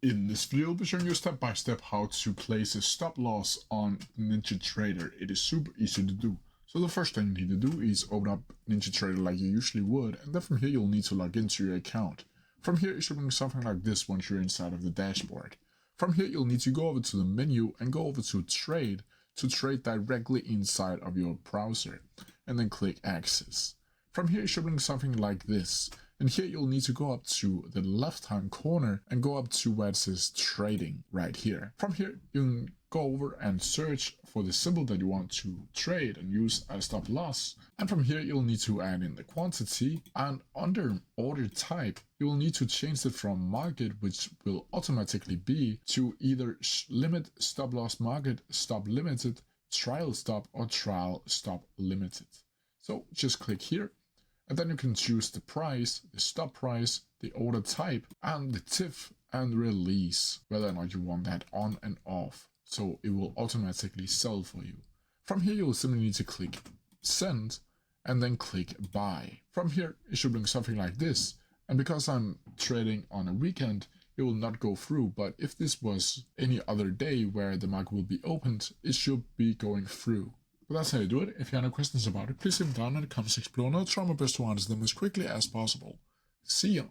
In this video, I'll be showing you step by step how to place a stop loss on NinjaTrader. It is super easy to do. So the first thing you need to do is open up NinjaTrader like you usually would, and then from here you'll need to log into your account. From here it should bring something like this once you're inside of the dashboard. From here you'll need to go over to the menu and go over to trade directly inside of your browser, and then click access. From here it should bring something like this. And here you'll need to go up to the left-hand corner and go up to where it says trading right here. From here, you can go over and search for the symbol that you want to trade and use as stop loss. And from here, you'll need to add in the quantity. And under order type, you will need to change it from market, which will automatically be, to either limit, stop loss market, stop limited, trial stop, or trial stop limited. So just click here. And then you can choose the price, the stop price, the order type, and the TIF and release, whether or not you want that on and off. So it will automatically sell for you. From here, you will simply need to click send and then click buy. From here, it should bring something like this. And because I'm trading on a weekend, it will not go through. But if this was any other day where the market will be opened, it should be going through. But that's how you do it. If you have any questions about it, please leave them down in the comments section below, and I'll try my best to answer them as quickly as possible. See ya!